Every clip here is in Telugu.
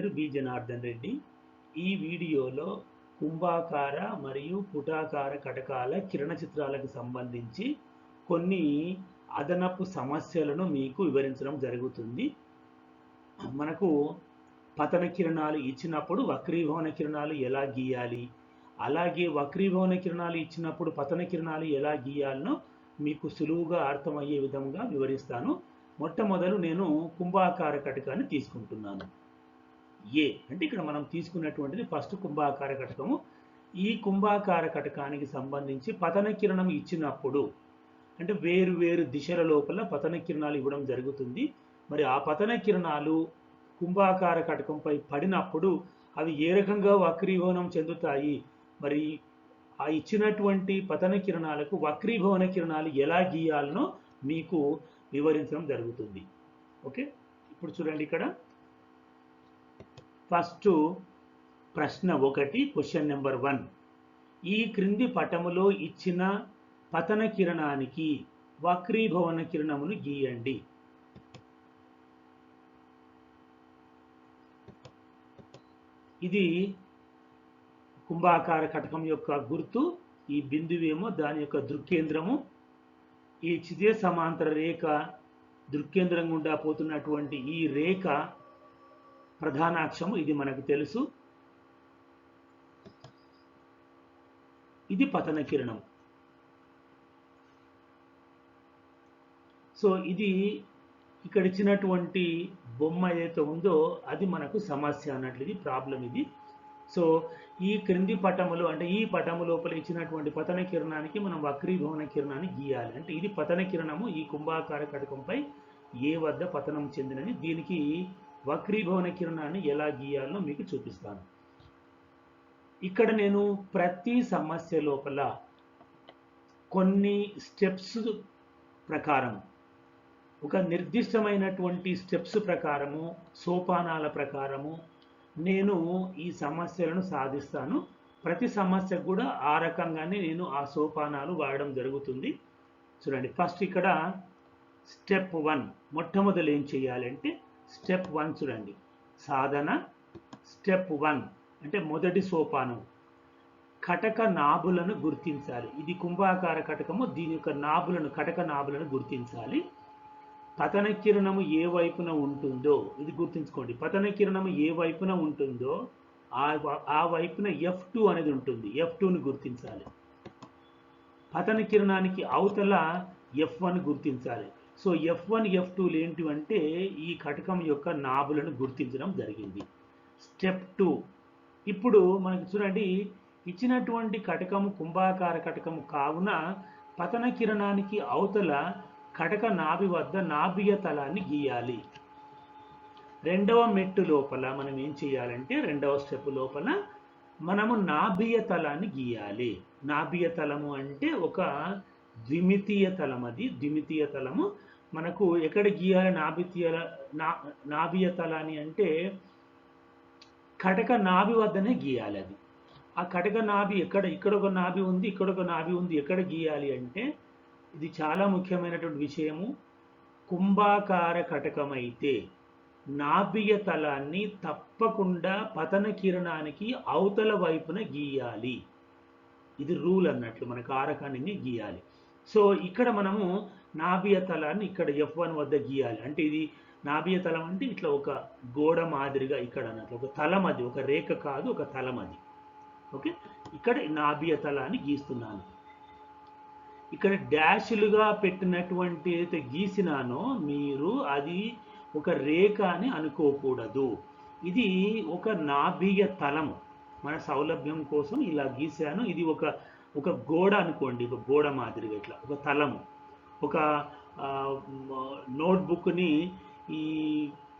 పేరు బి జనార్దన్ రెడ్డి. ఈ వీడియోలో కుంభాకార మరియు పుటాకార కటకాల కిరణ చిత్రాలకు సంబంధించి కొన్ని అదనపు సమస్యలను మీకు వివరించడం జరుగుతుంది. మనకు పతన కిరణాలు ఇచ్చినప్పుడు వక్రీభవన కిరణాలు ఎలా గీయాలి, అలాగే వక్రీభవన కిరణాలు ఇచ్చినప్పుడు పతన కిరణాలు ఎలా గీయాలనో మీకు సులువుగా అర్థమయ్యే విధంగా వివరిస్తాను. మొట్టమొదలు నేను కుంభాకార కటకాన్ని తీసుకుంటున్నాను. ఏ అంటే ఇక్కడ మనం తీసుకున్నటువంటిది ఫస్ట్ కుంభాకార కటకము. ఈ కుంభాకార కటకానికి సంబంధించి పతన కిరణం ఇచ్చినప్పుడు అంటే వేరు వేరు దిశల లోపల పతన కిరణాలు ఇవ్వడం జరుగుతుంది. మరి ఆ పతన కిరణాలు కుంభాకార కటకంపై పడినప్పుడు అవి ఏ రకంగా వక్రీభవనం చెందుతాయి, మరి ఆ ఇచ్చినటువంటి పతన కిరణాలకు వక్రీభవన కిరణాలు ఎలా గీయాలనో మీకు వివరించడం జరుగుతుంది. ఓకే, ఇప్పుడు చూడండి, ఇక్కడ ఫస్ట్ ప్రశ్న 1, క్వశ్చన్ నెంబర్ 1. ఈ క్రింది పటములో ఇచ్చిన పతన కిరణానికి వక్రీభవన కిరణమును గీయండి. ఇది కుంభాకార కటకం యొక్క గుర్తు. ఈ బిందువేమో దాని యొక్క దృక్కేంద్రము. ఈ క్షితిజ సమాంతర రేఖ దృక్కేంద్రం గుండా పోతున్నటువంటి ఈ రేఖ ప్రధాన అక్షము, ఇది మనకు తెలుసు. ఇది పతన కిరణం. సో ఇది ఇక్కడ ఇచ్చినటువంటి బొమ్మ ఏదైతే ఉందో అది మనకు సమస్య అన్నట్లు, ఇది ప్రాబ్లం ఇది. సో ఈ క్రింది పటములో అంటే ఈ పటము లోపల ఇచ్చినటువంటి పతన కిరణానికి మనం వక్రీభవన కిరణాన్ని గీయాలి. అంటే ఇది పతన కిరణము ఈ కుంభాకార కటకంపై ఏ వద్ద పతనం చెందినని. దీనికి వక్రీభవన కిరణాన్ని ఎలా గీయాలో మీకు చూపిస్తాను. ఇక్కడ నేను ప్రతి సమస్య లోపల కొన్ని స్టెప్స్ ప్రకారం, ఒక నిర్దిష్టమైనటువంటి స్టెప్స్ ప్రకారము, సోపానాల ప్రకారము నేను ఈ సమస్యలను సాధిస్తాను. ప్రతి సమస్యకు కూడా ఆ రకంగానే నేను ఆ సోపానాలు వాడడం జరుగుతుంది. చూడండి, ఫస్ట్ ఇక్కడ స్టెప్ 1 మొట్టమొదలు ఏం చేయాలంటే స్టెప్ 1 చూడండి, సాధన. స్టెప్ 1 అంటే మొదటి సోపానం, కటక నాభులను గుర్తించాలి. ఇది కుంభాకార కటకము, దీని యొక్క నాభులను, కటక నాభులను గుర్తించాలి. పతన కిరణము ఏ వైపున ఉంటుందో ఇది గుర్తుంచుకోండి. పతన కిరణము ఏ వైపున ఉంటుందో ఆ వైపున F2 అనేది ఉంటుంది. F2ని గుర్తించాలి. పతన కిరణానికి అవతల F1 గుర్తించాలి. సో F1, F2లు ఏంటివంటే ఈ కటకం యొక్క నాభులను గుర్తించడం జరిగింది. స్టెప్ 2, ఇప్పుడు మనకి చూడండి, ఇచ్చినటువంటి కటకము కుంభాకార కటకము కావున పతన కిరణానికి అవతల కటక నాభి వద్ద నాభియ తలాన్ని గీయాలి. రెండవ మెట్టు లోపల మనం ఏం చేయాలంటే రెండవ స్టెప్ లోపల మనము నాభియ తలాన్ని గీయాలి. నాభియ తలము అంటే ఒక ద్విమితీయ తలం. అది ద్విమితీయ తలము. మనకు ఎక్కడ గీయాలి నాభియ తలాన్ని అంటే కటక నాభి వద్దనే గీయాలి. అది ఆ కటక నాభి ఇక్కడ ఒక నాభి ఉంది, ఇక్కడ ఒక నాభి ఉంది. ఎక్కడ గీయాలి అంటే ఇది చాలా ముఖ్యమైనటువంటి విషయము. కుంభాకార కటకమైతే నాభియ తలాన్ని తప్పకుండా పతన కిరణానికి అవతల వైపున గీయాలి. ఇది రూల్ అన్నట్లు, మనకు ఆ రకాన్ని గీయాలి. సో ఇక్కడ మనము నాభియ తలాన్ని ఇక్కడ F1 వద్ద గీయాలి. అంటే ఇది నాభియ తలం అంటే ఇట్లా ఒక గోడ మాదిరిగా ఇక్కడ అన్నట్లు, ఒక తలం. అది ఒక రేఖ కాదు, ఒక తలం అది. ఓకే, ఇక్కడ నాభియ తలాన్ని గీస్తున్నాను. ఇక్కడ డాష్లుగా పెట్టినటువంటి ఏదైతే గీసినానో మీరు అది ఒక రేఖ అని అనుకోకూడదు. ఇది ఒక నాభియ తలము. మన సౌలభ్యం కోసం ఇలా గీసాను. ఇది ఒక గోడ అనుకోండి, ఒక గోడ మాదిరిగా ఇట్లా ఒక తలము. ఒక నోట్బుక్ని ఈ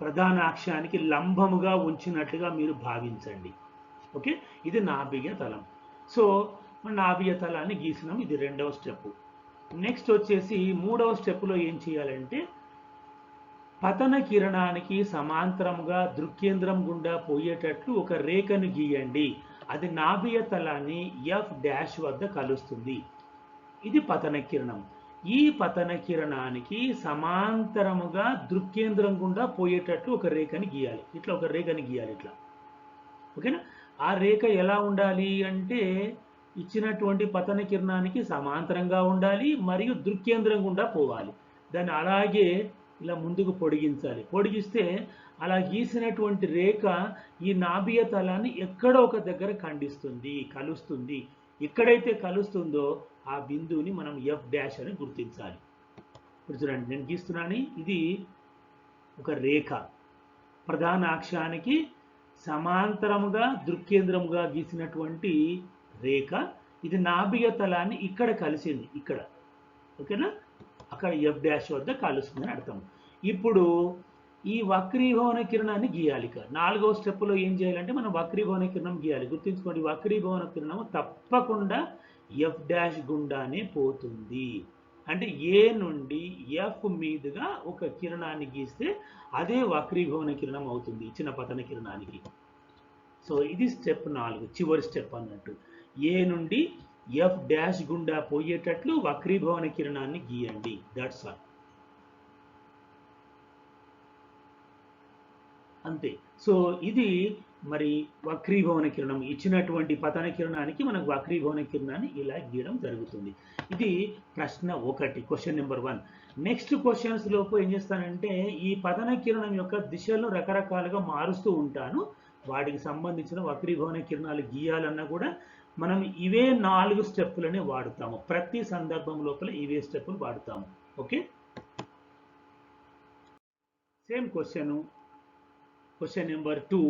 ప్రధాన అక్షానికి లంబముగా ఉంచినట్లుగా మీరు భావించండి. ఓకే, ఇది నాభియ తలం. సో నాభియ తలాన్ని గీసినాం. ఇది రెండవ స్టెప్. నెక్స్ట్ వచ్చేసి మూడవ స్టెప్లో ఏం చేయాలంటే పతన కిరణానికి సమాంతరంగా దృక్కేంద్రం గుండా పోయేటట్లు ఒక రేఖను గీయండి. అది నాభియ తలాన్ని F' వద్ద కలుస్తుంది. ఇది పతన కిరణం. ఈ పతన కిరణానికి సమాంతరముగా దృక్కేంద్రం గుండా పోయేటట్లు ఒక రేఖని గీయాలి. ఇట్లా ఒక రేఖని గీయాలి ఇట్లా. ఓకేనా? ఆ రేఖ ఎలా ఉండాలి అంటే ఇచ్చినటువంటి పతన కిరణానికి సమాంతరంగా ఉండాలి మరియు దృక్కేంద్రం గుండా పోవాలి. దాన్ని అలాగే ఇలా ముందుకు పొడిగించాలి. పొడిగిస్తే అలా గీసినటువంటి రేఖ ఈ నాభియ తలాన్ని ఎక్కడో ఒక దగ్గర కలుస్తుంది. ఎక్కడైతే కలుస్తుందో ఆ బిందువుని మనం ఎఫ్ డాష్ అని గుర్తించాలి. ఇప్పుడు చూడండి, నేను గీస్తున్నాను. ఇది ఒక రేఖ ప్రధాన అక్షానికి సమాంతరముగా దృక్కేంద్రముగా గీసినటువంటి రేఖ. ఇది నాభియ తలాన్ని ఇక్కడ కలిసింది, ఇక్కడ. ఓకేనా? అక్కడ ఎఫ్ డాష్ వద్ద కలుస్తుందని అర్థం. ఇప్పుడు ఈ వక్రీభవన కిరణాన్ని గీయాలి. 4వ స్టెప్లో ఏం చేయాలంటే మనం వక్రీభవన కిరణం గీయాలి. గుర్తుంచుకోండి, వక్రీభవన కిరణం తప్పకుండా ఎఫ్ డాష్ గుండానే పోతుంది. అంటే ఏ నుండి ఎఫ్ మీదుగా ఒక కిరణాన్ని గీస్తే అదే వక్రీభవన కిరణం అవుతుంది ఇచ్చిన పతన కిరణానికి. సో ఇది స్టెప్ 4, చివరి స్టెప్ అన్నట్టు. ఏ నుండి ఎఫ్ డాష్ గుండా పోయేటట్లు వక్రీభవన కిరణాన్ని గీయండి. That's all. అంతే. సో ఇది మరి వక్రీభవన కిరణం ఇచ్చినటువంటి పతన కిరణానికి మనకు వక్రీభవన కిరణాన్ని ఇలా గీయడం జరుగుతుంది. ఇది ప్రశ్న 1, క్వశ్చన్ నెంబర్ 1. నెక్స్ట్ క్వశ్చన్స్ లోపు ఏం చేస్తానంటే ఈ పతన కిరణం యొక్క దిశలను రకరకాలుగా మారుస్తూ ఉంటాను. వాటికి సంబంధించిన వక్రీభవన కిరణాలు గీయాలన్నా కూడా మనం ఇవే 4 స్టెప్పులనే వాడుతాము. ప్రతి సందర్భం లోపల ఇవే స్టెప్పులు వాడుతాము. Okay, same question number 2.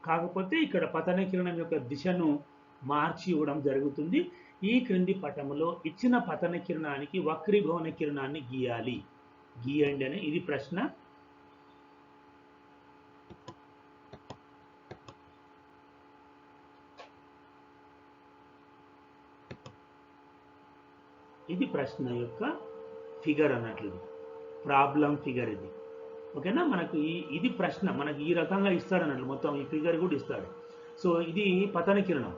కాకపోతే ఇక్కడ పతన కిరణం యొక్క దిశను మార్చి ఇవ్వడం జరుగుతుంది. ఈ క్రింది పటములో ఇచ్చిన పతన కిరణానికి వక్రీభవన కిరణాన్ని గీయండి అని ఇది ప్రశ్న. ఇది ప్రశ్న యొక్క ఫిగర్ అన్నట్లు, ప్రాబ్లం ఫిగర్ ఇది. ఓకేనా? మనకు ఇది ప్రశ్న మనకి ఈ రకంగా ఇస్తాడు అన్నట్లు, మొత్తం ఈ ఫిగర్ కూడా ఇస్తాడు. సో ఇది పతన కిరణం.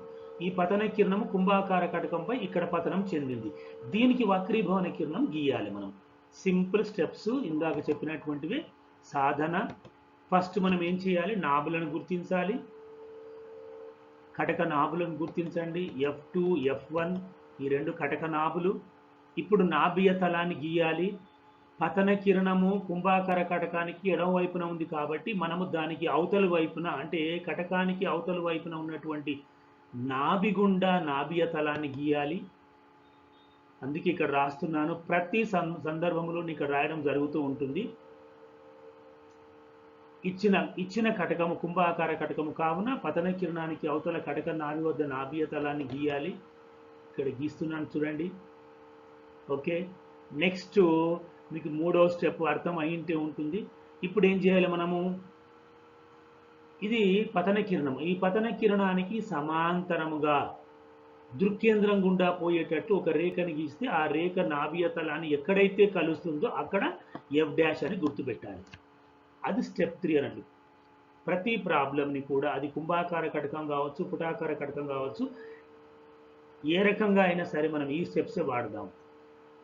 ఈ పతన కిరణం కుంభాకార కటకంపై ఇక్కడ పతనం చెందింది. దీనికి వక్రీభవన కిరణం గీయాలి మనం. సింపుల్ స్టెప్స్ ఇందాక చెప్పినటువంటివి. సాధన. ఫస్ట్ మనం ఏం చేయాలి? నాభులను గుర్తించాలి. కటక నాభులను గుర్తించండి. F2, F1 ఈ 2 కటక నాభులు. ఇప్పుడు నాభియ తలాన్ని గీయాలి. పతన కిరణము కుంభాకార కటకానికి ఎడమ వైపున ఉంది కాబట్టి మనము దానికి అవతల వైపున, అంటే కటకానికి అవతల వైపున ఉన్నటువంటి నాభి గుండా నాభియ తలాన్ని గీయాలి. అందుకే ఇక్కడ రాస్తున్నాను. ప్రతి సందర్భంలో ఇక్కడ రాయడం జరుగుతూ ఉంటుంది. ఇచ్చిన కటకము కుంభాకార కటకము కావున పతన కిరణానికి అవతల కటక నాభి వద్ద నాభియ తలాన్ని గీయాలి. ఇక్కడ గీస్తున్నాను చూడండి. ఓకే, నెక్స్ట్ మీకు 3వ స్టెప్ అర్థం అయింటే ఉంటుంది. ఇప్పుడు ఏం చేయాలి మనము? ఇది పతన కిరణం. ఈ పతన కిరణానికి సమాంతరముగా దృక్కేంద్రం గుండా పోయేటట్టు ఒక రేఖని గీస్తే ఆ రేఖ నాభియ తలాన్ని ఎక్కడైతే కలుస్తుందో అక్కడ ఎఫ్ డాష్ అని గుర్తుపెట్టాలి. అది స్టెప్ 3 అన్నట్టు. ప్రతి ప్రాబ్లంని కూడా అది కుంభాకార కటకం కావచ్చు, పుటాకార కటకం కావచ్చు, ఏ రకంగా అయినా సరే మనం ఈ స్టెప్సే వాడదాం.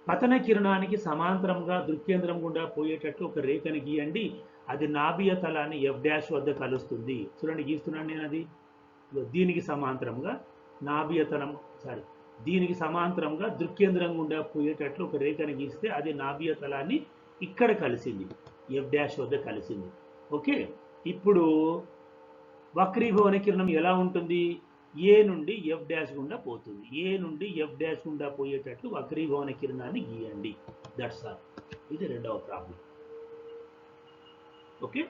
పతన కిరణానికి సమాంతరంగా దృక్కేంద్రం గుండా పోయేటట్టు ఒక రేఖని గీయండి. అది నాభియ తలాన్ని ఎఫ్ డాష్ వద్ద కలుస్తుంది. చూడండి, గీస్తున్నాను నేను. అది దీనికి సమాంతరంగా దీనికి సమాంతరంగా దృక్కేంద్రం గుండా పోయేటట్లు ఒక రేఖని గీస్తే అది నాభియ తలాన్ని ఇక్కడ కలిసింది, ఎఫ్ డాష్ వద్ద కలిసింది. ఓకే, ఇప్పుడు వక్రీభవన కిరణం ఎలా ఉంటుంది? ఏ నుండి ఎఫ్ డాష్ గుండా పోతుంది. ఏ నుండి ఎఫ్ డాష్ గుండా పోయేటట్లు వక్రీభవన కిరణాన్ని గీయండి. That's all. ఇది 2వ problem. Okay,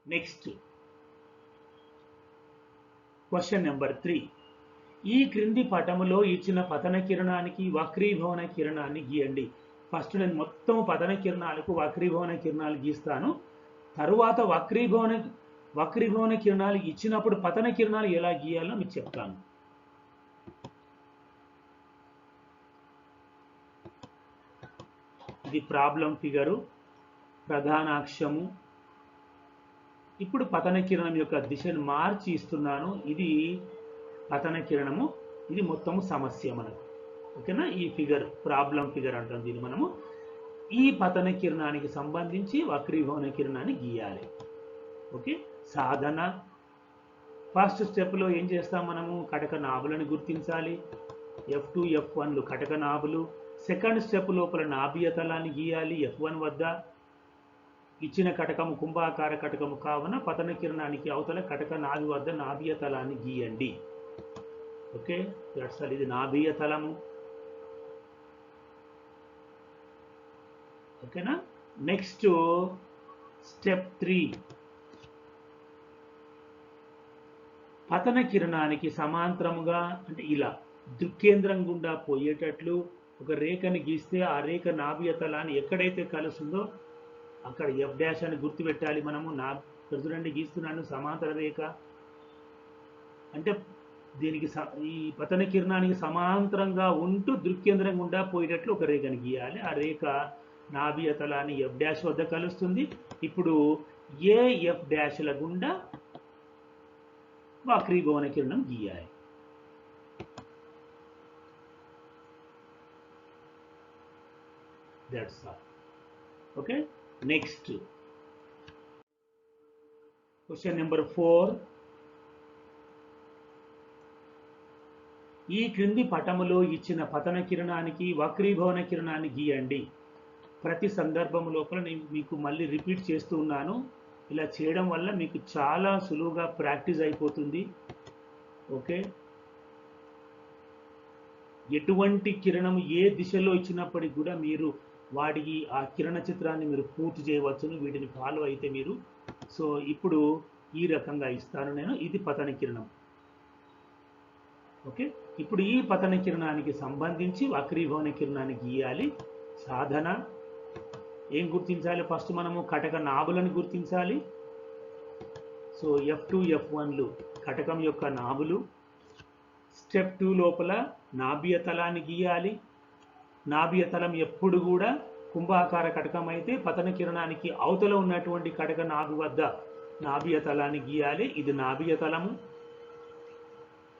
next question number 3. ఈ క్రింది పటములో ఇచ్చిన పతన కిరణానికి వక్రీభవన కిరణాన్ని గీయండి. ఫస్ట్ నేను మొత్తం పతన కిరణాలకు వక్రీభవన కిరణాలు గీస్తాను. తరువాత వక్రీభవన కిరణాలు ఇచ్చినప్పుడు పతన కిరణాలు ఎలా గీయాలో మీకు చెప్తాను. ఇది ప్రాబ్లం ఫిగరు, ప్రధాన అక్షము. ఇప్పుడు పతన కిరణం యొక్క దిశను మార్చి ఇస్తున్నాను. ఇది పతన కిరణము, ఇది మొత్తము సమస్య మనకు. ఓకేనా? ఈ ఫిగర్ ప్రాబ్లం ఫిగర్ అంటాం దీన్ని మనము. ఈ పతన కిరణానికి సంబంధించి వక్రీభవన కిరణాన్ని గీయాలి. ఓకే, సాధన ఫస్ట్ స్టెప్లో ఏం చేస్తాం మనము? కటక నాభులను గుర్తించాలి. F2 F1లు కటక నాభులు. సెకండ్ స్టెప్ లోపల నాభియ తలాన్ని గీయాలి. F1 వద్ద ఇచ్చిన కటకము కుంభాకార కటకము కావున పతన కిరణానికి అవతల కటక నాభి వద్ద నాభియ తలాన్ని గీయండి. Okay, that's all. ఇది నాభియ తలము. ఓకేనా? నెక్స్ట్ స్టెప్ 3, పతన కిరణానికి సమాంతరముగా అంటే ఇలా దృక్కేంద్రం గుండా పోయేటట్లు ఒక రేఖని గీస్తే ఆ రేఖ నాభియ తలాన్ని ఎక్కడైతే కలుస్తుందో అక్కడ F' అని గుర్తుపెట్టాలి మనము. చూడండి, గీస్తున్నాను సమాంతర రేఖ అంటే దీనికి ఈ పతన కిరణానికి సమాంతరంగా ఉంటూ దృక్కేంద్రం గుండా పోయేటట్లు ఒక రేఖని గీయాలి. ఆ రేఖ నాభియ తలాన్ని F' వద్ద కలుస్తుంది. ఇప్పుడు ఏ F' గుండా వక్రీభవన కిరణం గీయాలి. That's all. Okay, next question number 4. ఈ క్రింది పటములో ఇచ్చిన పతన కిరణానికి వక్రీభవన కిరణాన్ని గీయండి. ప్రతి సందర్భం లోపల నేను మీకు మళ్ళీ రిపీట్ చేస్తూ ఉన్నాను. ఇలా చేయడం వల్ల మీకు చాలా సులువుగా ప్రాక్టీస్ అయిపోతుంది. ఓకే, ఎటువంటి కిరణం ఏ దిశలో ఇచ్చినప్పటికీ కూడా మీరు వాటికి ఆ కిరణ చిత్రాన్ని మీరు పూర్తి చేయవచ్చును వీటిని ఫాలో అయితే మీరు. సో ఇప్పుడు ఈ రకంగా ఇస్తాను నేను. ఇది పతన కిరణం. ఓకే, ఇప్పుడు ఈ పతన కిరణానికి సంబంధించి వక్రీభవన కిరణాన్ని గీయాలి. సాధన ఏం గుర్తించాలి? ఫస్ట్ మనము కటక నాభులను గుర్తించాలి. సో F2 F1లు కటకం యొక్క నాభులు. స్టెప్ 2 లోపల నాభియ తలాన్ని గీయాలి. నాభియ తలం ఎప్పుడు కూడా కుంభాకార కటకం అయితే పతన కిరణానికి అవతల ఉన్నటువంటి కటక నాభి వద్ద నాభియ తలాన్ని గీయాలి. ఇది నాభియ తలము.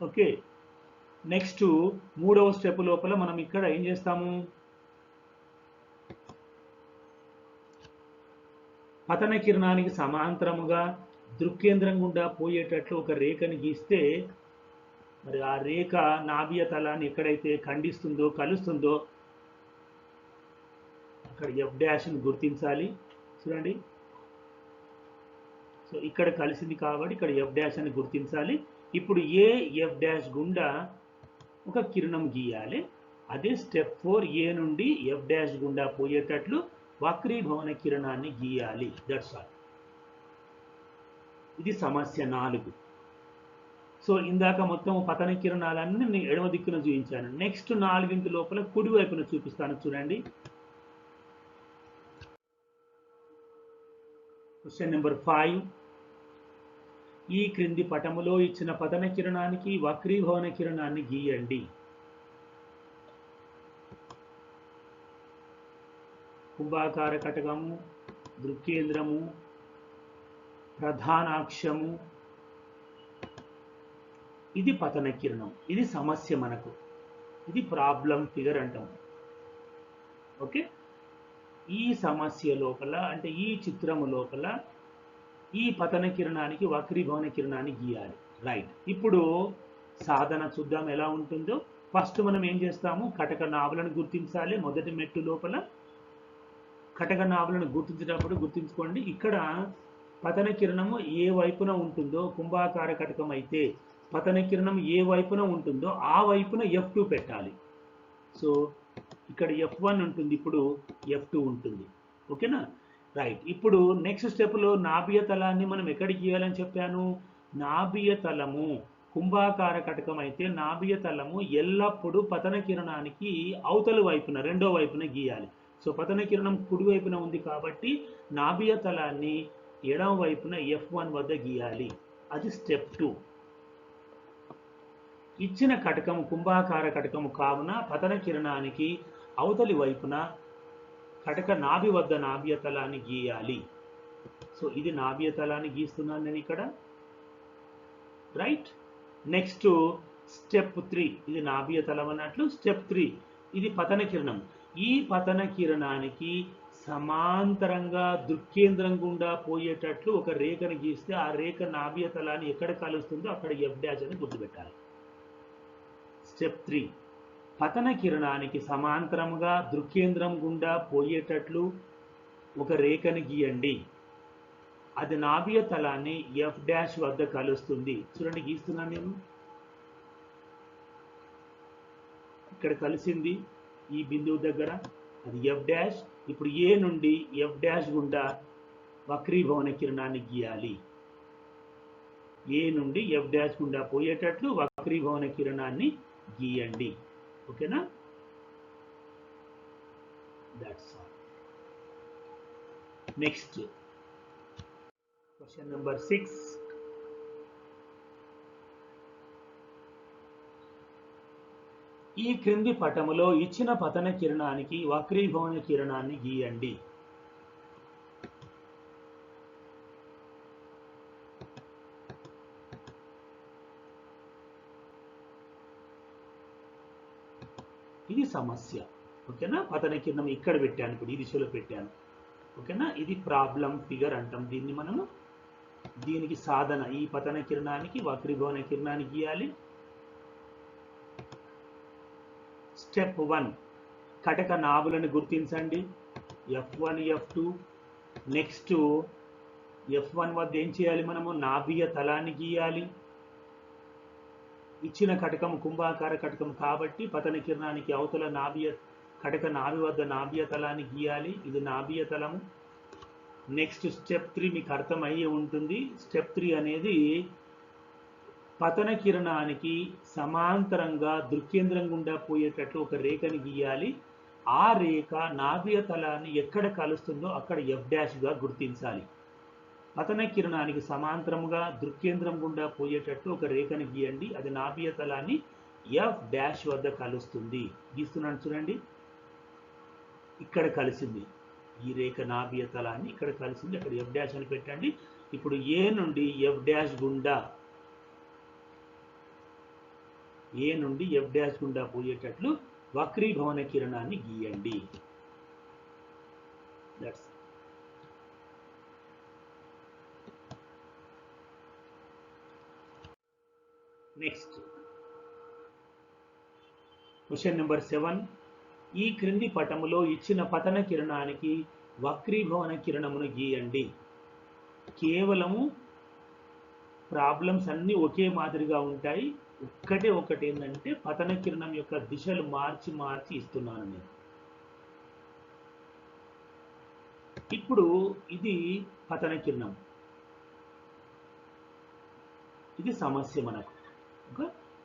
ఓకే, నెక్స్ట్ 3వ స్టెప్ లోపల మనం ఇక్కడ ఏం చేస్తాము? పతన కిరణానికి సమాంతరముగా దృక్కేంద్రం గుండా పోయేటట్లు ఒక రేఖని గీస్తే మరి ఆ రేఖ నాభియ తలాన్ని ఎక్కడైతే ఖండిస్తుందో కలుస్తుందో అక్కడ F' గుర్తించాలి. చూడండి, సో ఇక్కడ కలిసింది కాబట్టి ఇక్కడ F' అని గుర్తించాలి. ఇప్పుడు ఏ F' గుండా ఒక కిరణం గీయాలి. అదే స్టెప్ 4, ఏ నుండి F' గుండా పోయేటట్లు వక్రీభవన కిరణాన్ని గీయాలి. That's all. ఇది సమస్య 4. సో ఇందాక మొత్తం పతన కిరణాలన్నీ నేను ఎడమ దిక్కున చూపించాను. నెక్స్ట్ 4 లోపల కుడి వైపున చూపిస్తాను. చూడండి, క్వశ్చన్ నెంబర్ 5. ఈ క్రింది పటములో ఇచ్చిన పతన కిరణానికి వక్రీభవన కిరణాన్ని గీయండి. కుంభాకార కటకము, దృక్కేంద్రము, ప్రధానాక్షము. ఇది పతన కిరణం. ఇది సమస్య మనకు. ఇది ప్రాబ్లం ఫిగర్ అంటాం. ఓకే, ఈ సమస్య లోపల అంటే ఈ చిత్రము లోపల ఈ పతన కిరణానికి వక్రీభవన కిరణాన్ని గీయాలి. రైట్, ఇప్పుడు సాధన చూద్దాం ఎలా ఉంటుందో. ఫస్ట్ మనం ఏం చేస్తాము? కటక నాభులను గుర్తించాలి. మొదటి మెట్టు లోపల కటక నాభులను గుర్తించేటప్పుడు గుర్తించుకోండి, ఇక్కడ పతన కిరణము ఏ వైపున ఉంటుందో, కుంభాకార కటకం అయితే పతన కిరణం ఏ వైపున ఉంటుందో ఆ వైపున F2 పెట్టాలి. సో ఇక్కడ F1 ఉంటుంది, ఇప్పుడు F2 ఉంటుంది. ఓకేనా? రైట్, ఇప్పుడు నెక్స్ట్ స్టెప్లో నాభియ తలాన్ని మనం ఎక్కడికి గీయాలని చెప్పాను? నాభియ తలము కుంభాకార కటకం అయితే నాభియ తలము ఎల్లప్పుడూ పతన కిరణానికి అవతల వైపున రెండో వైపున గీయాలి. సో పతన కిరణం కుడి వైపున ఉంది కాబట్టి నాభియ తలాన్ని ఎడమ వైపున F1 వద్ద గీయాలి. అది స్టెప్ 2. ఇచ్చిన కటకము కుంభాకార కటకము కావున పతన కిరణానికి అవతలి వైపున కటక నాభి వద్ద నాభియ తలాన్ని గీయాలి. సో ఇది నాభియ తలాన్ని గీస్తున్నాను నేను ఇక్కడ. రైట్, నెక్స్ట్ స్టెప్ 3 ఇది నాభీయ తలం అన్నట్లు. స్టెప్ 3 ఇది పతన కిరణం. ఈ పతన కిరణానికి సమాంతరంగా దృక్కేంద్రం గుండా పోయేటట్లు ఒక రేఖను గీస్తే ఆ రేఖ నాభీయ తలాన్ని ఎక్కడ కలుస్తుందో అక్కడ ఎఫ్ డాష్ అని గుర్తుపెట్టాలి. స్టెప్ 3 పతన కిరణానికి సమాంతరంగా దృక్కేంద్రం గుండా పోయేటట్లు ఒక రేఖను గీయండి. అది నాభీయ తలాన్ని ఎఫ్ డాష్ వద్ద కలుస్తుంది. చూడండి, గీస్తున్నాను నేను. ఇక్కడ కలిసింది ఈ బిందువు దగ్గర, అది ఎఫ్ డాష్. ఇప్పుడు ఏ నుండి ఎఫ్ డాష్ గుండా వక్రీభవన కిరణాన్ని గీయాలి. ఏ నుండి ఎఫ్ డాష్ గుండా పోయేటట్లు వక్రీభవన కిరణాన్ని గీయండి. ఓకేనా? That's all. Next question number 6. ఈ క్రింది పటములో ఇచ్చిన పతన కిరణానికి వక్రీభవన కిరణాన్ని గీయండి. ఇది సమస్య. ఓకేనా? పతన కిరణం ఇక్కడ పెట్టాను, ఇప్పుడు ఈ దిశలో పెట్టాను. ఓకేనా? ఇది ప్రాబ్లం ఫిగర్ అంటాం దీన్ని మనము. దీనికి సాధన, ఈ పతన కిరణానికి వక్రీభవన కిరణాన్ని గీయాలి. స్టెప్ 1 కటక నాభులను గుర్తించండి. F1 F2. నెక్స్ట్ F1 వద్ద ఏం చేయాలి మనము? నాభీయ తలాన్ని గీయాలి. ఇచ్చిన కటకం కుంభాకార కటకం కాబట్టి పతన కిరణానికి అవతల కటక నాభి వద్ద నాభీయ తలాన్ని గీయాలి. ఇది నాభీయ తలము. నెక్స్ట్ స్టెప్ 3 మీకు అర్థమయ్యే ఉంటుంది. స్టెప్ 3 అనేది పతన కిరణానికి సమాంతరంగా దృక్కేంద్రం గుండా పోయేటట్లు ఒక రేఖని గీయాలి. ఆ రేఖ నాభీయ తలాన్ని ఎక్కడ కలుస్తుందో అక్కడ ఎఫ్ డాష్గా గుర్తించాలి. పతన కిరణానికి సమాంతరముగా దృక్కేంద్రం గుండా పోయేటట్టు ఒక రేఖని గీయండి. అది నాభీయ తలాన్ని ఎఫ్ డాష్ వద్ద కలుస్తుంది. గీస్తున్నాను చూడండి, ఇక్కడ కలిసింది. ఈ రేఖ నాభీయ తలాన్ని ఇక్కడ కలిసింది, అక్కడ ఎఫ్ డాష్ అని పెట్టండి. ఇప్పుడు ఏ నుండి ఎఫ్ డాష్ గుండా పోయేటట్లు వక్రీభవన కిరణాన్ని గీయండి. That's next question number 7. ఈ క్రింది పటములో ఇచ్చిన పతన కిరణానికి వక్రీభవన కిరణమును గీయండి. కేవలము ప్రాబ్లమ్స్ అన్నీ ఒకే మాదిరిగా ఉంటాయి. ఒకటి ఏంటంటే పతన కిరణం యొక్క దిశలు మార్చి ఇస్తున్నాను నేను. ఇప్పుడు ఇది పతన కిరణం, ఇది సమస్య. మనకు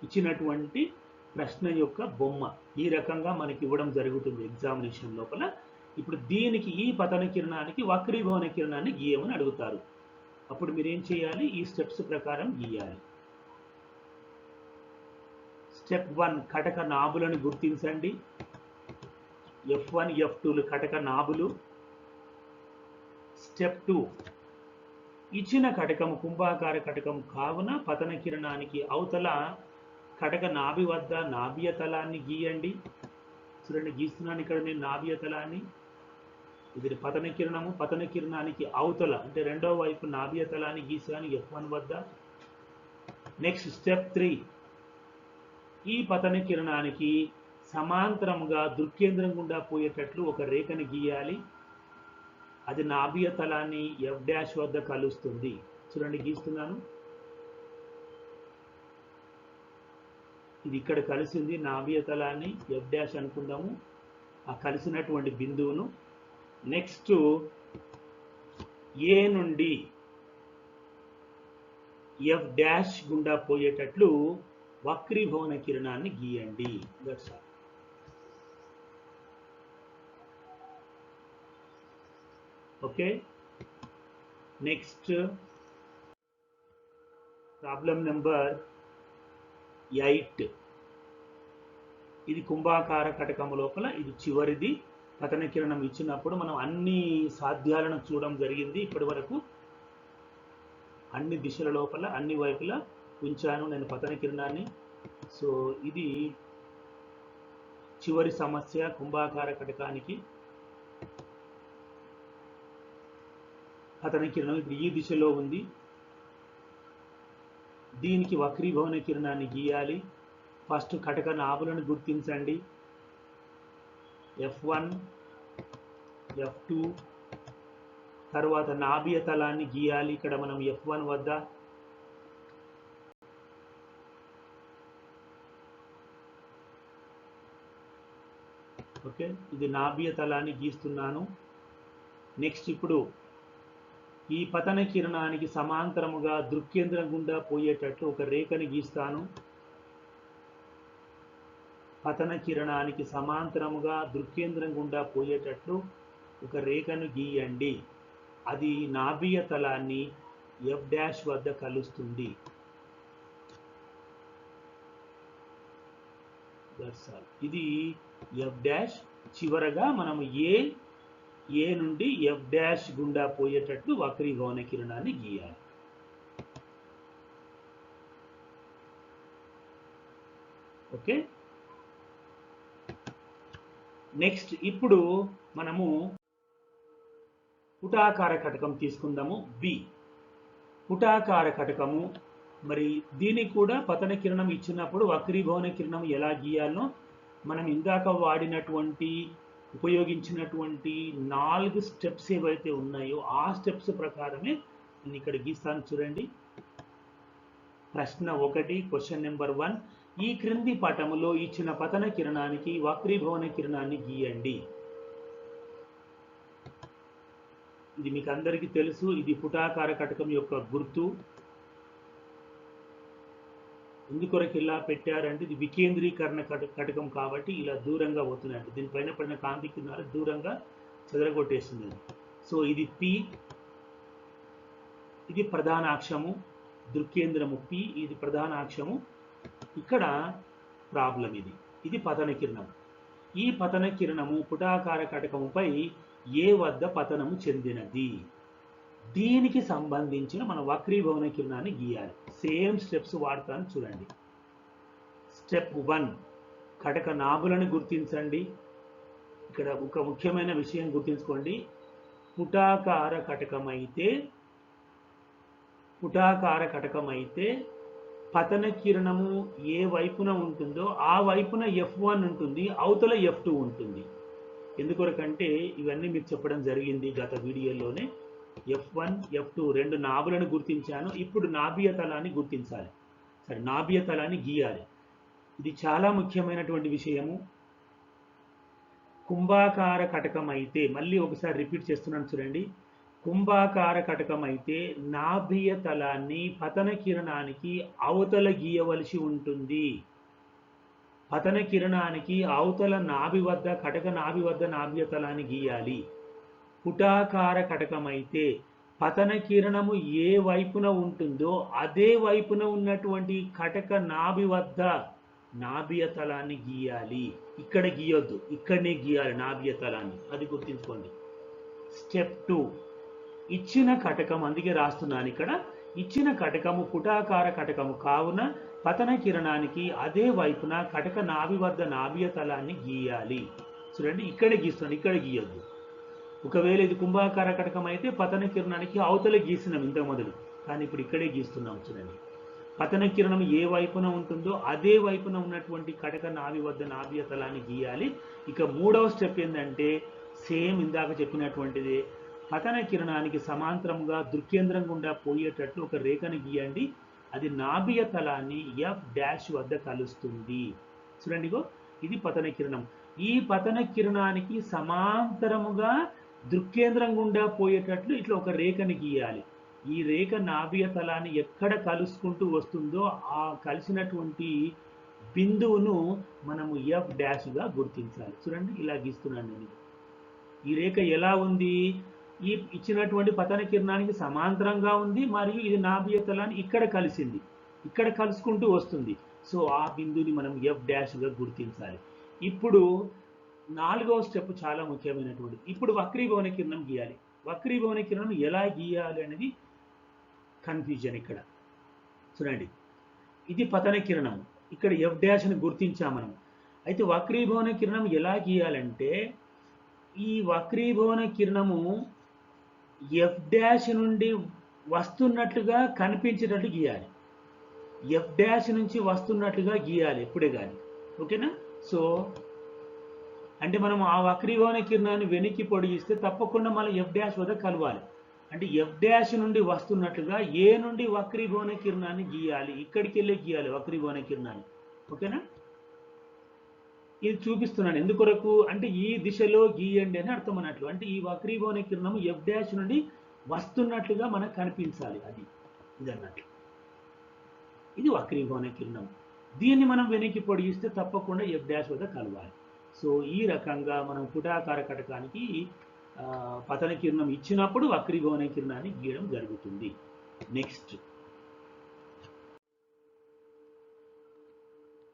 ఇచ్చినటువంటి ప్రశ్న యొక్క బొమ్మ ఈ రకంగా మనకి ఇవ్వడం జరుగుతుంది ఎగ్జామినేషన్ లోపల. ఇప్పుడు దీనికి ఈ పతన కిరణానికి వక్రీభవన కిరణాన్ని గీయమని అడుగుతారు. అప్పుడు మీరేం చేయాలి? ఈ స్టెప్స్ ప్రకారం గీయాలి. స్టెప్ 1 కటక నాభులను గుర్తించండి. F1 F2లు కటక నాభులు. స్టెప్ 2 ఇచ్చిన కటకము కుంభాకార కటకం కావున పతన కిరణానికి అవతల కటక నాభి వద్ద నాభీయ తలాన్ని గీయండి. చూడండి, గీస్తున్నాను ఇక్కడ నేను నాభీయ తలాన్ని. ఇది పతన కిరణము, పతన కిరణానికి అవతల అంటే రెండవ వైపు నాభీయ తలాన్ని గీసాను F1 వద్ద. నెక్స్ట్ స్టెప్ 3 ఈ పతన కిరణానికి సమాంతరముగా దృక్కేంద్రం గుండా పోయేటట్లు ఒక రేఖను గీయాలి. అది నాభీయ తలాన్ని ఎఫ్ డాష్ వద్ద కలుస్తుంది. చూడండి, గీస్తున్నాను. ఇది ఇక్కడ కలిసింది నాభీయ తలాన్ని ఎఫ్ డాష్ అనుకుందాము, ఆ కలిసినటువంటి బిందువును. నెక్స్ట్ ఏ నుండి ఎఫ్ డాష్ గుండా పోయేటట్లు వక్రీభవన కిరణాన్ని గీయండి. That's all. Okay, next problem number 8. ఇది కుంభాకార కటకము లోపల ఇది చివరిది. పతన కిరణం ఇచ్చినప్పుడు మనం అన్ని సాధ్యాలను చూడడం జరిగింది. ఇప్పటి వరకు అన్ని దిశల లోపల అన్ని వైపులా ఉంచాను నేను పతన కిరణాన్ని. సో ఇది చివరి సమస్య. కుంభాకార కటకానికి పతన కిరణం ఇప్పుడు ఈ దిశలో ఉంది. దీనికి వక్రీభవన కిరణాన్ని గీయాలి. ఫస్ట్ కటక నాభులను గుర్తించండి. F1, F2, తర్వాత నాభియ తలాన్ని గీయాలి. ఇక్కడ మనం F1 వద్ద ఓకే, ఇది నాభియ తలాన్ని గీస్తున్నాను. నెక్స్ట్ ఇప్పుడు ఈ పతన కిరణానికి సమాంతరముగా దృక్కేంద్రం గుండా పోయేటట్లు ఒక రేఖని గీస్తాను. పతన కిరణానికి సమాంతరముగా దృక్కేంద్రం గుండా పోయేటట్లు ఒక రేఖను గీయండి. అది నాభియ తలాన్ని F' వద్ద కలుస్తుంది. ఇది F'. చివరగా మనం ఏ నుండి F' గుండా పోయేటట్లు వక్రీభవన కిరణాన్ని గీయాలి. ఓకే, నెక్స్ట్ ఇప్పుడు మనము పుటాకార కటకం తీసుకుందాము. బి పుటాకార కటకము. మరి దీనికి కూడా పతన కిరణం ఇచ్చినప్పుడు వక్రీభవన కిరణం ఎలా గీయాలో మనం ఇందాక ఉపయోగించినటువంటి 4 స్టెప్స్ ఏవైతే ఉన్నాయో ఆ స్టెప్స్ ప్రకారమే నేను ఇక్కడ గీస్తాను. చూడండి, ప్రశ్న 1, క్వశ్చన్ నెంబర్ 1. ఈ క్రింది పటములో ఇచ్చిన పతన కిరణానికి వక్రీభవన కిరణాన్ని గీయండి. ఇది మీకు అందరికీ తెలుసు. ఇది పుటాకార కటకం యొక్క గుర్తు. ఎందుకొరకు ఇలా పెట్టారంటే ఇది వికేంద్రీకరణ కటకం కాబట్టి ఇలా దూరంగా పోతున్నాయండి. దీనిపైన పడిన కాంతి కిరణాలు దూరంగా చెదరగొట్టేస్తుంది. సో ఇది P, ఇది ప్రధాన అక్షము, దృక్కేంద్రము P, ఇది ప్రధాన అక్షము. ఇక్కడ ప్రాబ్లం ఇది పతన కిరణం. ఈ పతన కిరణము పుటాకార కటకముపై ఏ వద్ద పతనము చెందినది. దీనికి సంబంధించిన మన వక్రీభవన కిరణాన్ని గీయాలి. సేమ్ స్టెప్స్ వాడతాను చూడండి. స్టెప్ 1, కటక నాభులను గుర్తించండి. ఇక్కడ ఒక ముఖ్యమైన విషయం గుర్తుంచుకోండి. పుటాకార కటకమైతే పతన కిరణము ఏ వైపున ఉంటుందో ఆ వైపున F1 ఉంటుంది, అవతల F2 ఉంటుంది. ఎందుకొరకంటే ఇవన్నీ మీకు చెప్పడం జరిగింది గత వీడియోలోనే. F1, F2 2 నాభులను గుర్తించాను. ఇప్పుడు నాభియ తలాన్ని గుర్తించాలి. సరే, నాభియ తలాన్ని గీయాలి. ఇది చాలా ముఖ్యమైనటువంటి విషయము. కుంభాకార కటకం అయితే, మళ్ళీ ఒకసారి రిపీట్ చేస్తున్నాను చూడండి. కుంభాకార కటకం అయితే నాభియ తలాన్ని పతన కిరణానికి అవతల గీయవలసి ఉంటుంది. పతన కిరణానికి అవతల నాభి వద్ద, కటక నాభి వద్ద నాభియ తలాన్ని గీయాలి. పుటాకార కటకమైతే పతన కిరణము ఏ వైపున ఉంటుందో అదే వైపున ఉన్నటువంటి కటక నాభి వద్ద నాభియ తలాన్ని గీయాలి. ఇక్కడ గీయొద్దు, ఇక్కడనే గీయాలి నాభియ తలాన్ని. అది గుర్తుంచుకోండి. స్టెప్ 2, ఇచ్చిన కటకం, అందుకే రాస్తున్నాను ఇక్కడ, ఇచ్చిన కటకము పుటాకార కటకము కావున పతన కిరణానికి అదే వైపున కటక నాభి వద్ద నాభియ తలాన్ని గీయాలి. చూడండి, ఇక్కడే గీస్తున్నాను, ఇక్కడ గీయొద్దు. ఒకవేళ ఇది కుంభాకార కటకం అయితే పతన కిరణానికి అవతల గీసినాం ఇంత మొదలు, కానీ ఇప్పుడు ఇక్కడే గీస్తున్నాం. చూడండి, పతన కిరణం ఏ వైపున ఉంటుందో అదే వైపున ఉన్నటువంటి కటక నాభి వద్ద నాభియ తలాన్ని గీయాలి. ఇక 3వ స్టెప్ ఏంటంటే సేమ్ ఇందాక చెప్పినటువంటిదే. పతన కిరణానికి సమాంతరంగా దృక్కేంద్రం గుండా పోయేటట్లు ఒక రేఖను గీయండి. అది నాభియ తలాన్ని F' వద్ద కలుస్తుంది. చూడండి, ఇది పతన కిరణం. ఈ పతన కిరణానికి సమాంతరముగా దృక్కేంద్రం గుండా పోయేటట్లు ఇట్లా ఒక రేఖని గీయాలి. ఈ రేఖ నాభియ తలాన్ని ఎక్కడ కలుసుకుంటూ వస్తుందో ఆ కలిసినటువంటి బిందువును మనము F' గుర్తించాలి. చూడండి, ఇలా గీస్తున్నాను నేను. ఈ రేఖ ఎలా ఉంది? ఈ ఇచ్చినటువంటి పతన కిరణానికి సమాంతరంగా ఉంది, మరియు ఇది నాభియ తలాన్ని ఇక్కడ కలిసింది, ఇక్కడ కలుసుకుంటూ వస్తుంది. సో ఆ బిందువుని మనం F' గుర్తించాలి. ఇప్పుడు 4వ స్టెప్ చాలా ముఖ్యమైనటువంటిది. ఇప్పుడు వక్రీభవన కిరణం గీయాలి. వక్రీభవన కిరణం ఎలా గీయాలి అనేది కన్ఫ్యూజన్ ఇక్కడ. చూడండి, ఇది పతన కిరణం, ఇక్కడ ఎఫ్ డాష్ని గుర్తించాం మనం. అయితే వక్రీభవన కిరణం ఎలా గీయాలంటే ఈ వక్రీభవన కిరణము ఎఫ్ డాష్ నుండి వస్తున్నట్లుగా కనిపించేటట్టు గీయాలి. ఎఫ్ డాష్ నుంచి వస్తున్నట్లుగా గీయాలి ఎప్పుడే కానీ. ఓకేనా? సో అంటే మనం ఆ వక్రీభవన కిరణాన్ని వెనక్కి పొడిగిస్తే తప్పకుండా మళ్ళీ ఎఫ్ డాష్ వద్ద కలవాలి. అంటే ఎఫ్ డాష్ నుండి వస్తున్నట్లుగా ఏ నుండి వక్రీభవన కిరణాన్ని గీయాలి, ఇక్కడికి వెళ్ళి గీయాలి వక్రీభవన కిరణాన్ని. ఓకేనా? ఇది చూపిస్తున్నాను ఎందుకొరకు అంటే ఈ దిశలో గీయండి అని అర్థం అన్నట్లు. అంటే ఈ వక్రీభవన కిరణం ఎఫ్ డాష్ నుండి వస్తున్నట్లుగా మనకు కనిపించాలి, అది ఇది అన్నట్లు. ఇది వక్రీభవన కిరణం. దీన్ని మనం వెనక్కి పొడిగిస్తే తప్పకుండా ఎఫ్ డాష్ వద్ద కలవాలి. సో ఈ రకంగా మనం పుటాకార కటకానికి పతన కిరణం ఇచ్చినప్పుడు వక్రీభవన కిరణాన్ని గీయడం జరుగుతుంది. Next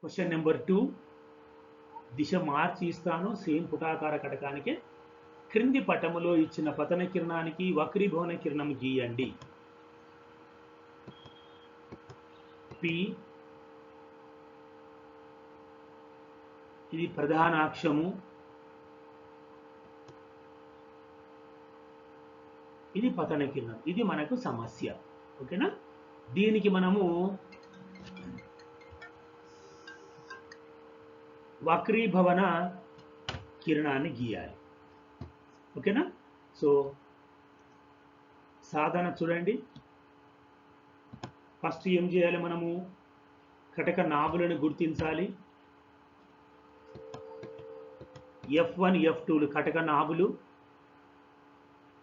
question number 2. దిశ మార్చి ఇస్తాను సేమ్ పుటాకార కటకానికి. క్రింది పటములో ఇచ్చిన పతన కిరణానికి వక్రీభవన కిరణం గీయండి. పి ఇది ప్రధాన అక్షము, ఇది పతన కిరణం. ఇది మనకు సమస్య. ఓకేనా? దీనికి మనము వక్రీభవన కిరణాన్ని గీయాలి. ఓకేనా? సో సాధన చూడండి. ఫస్ట్ ఏం చేయాలి, మనము కటక నాభులను గుర్తించాలి. F1 F2లు కటక నాభులు.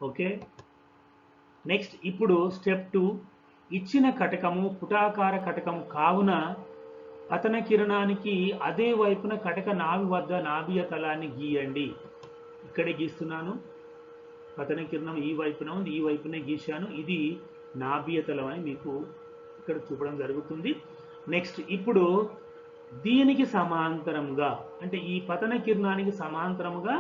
ఓకే. నెక్స్ట్ ఇప్పుడు స్టెప్ 2. ఇచ్చిన కటకము పుటాకార కటకం కావున పతన కిరణానికి అదే వైపున కటక నాభి వద్ద నాభీయ తలాన్ని గీయండి. ఇక్కడే గీస్తున్నాను. పతన కిరణం ఈ వైపున ఉంది, ఈ వైపునే గీశాను. ఇది నాభీయ తలం అని మీకు ఇక్కడ చూపడం జరుగుతుంది. నెక్స్ట్ ఇప్పుడు దీనికి సమాంతరంగా అంటే ఈ పతన కిరణానికి సమాంతరంగా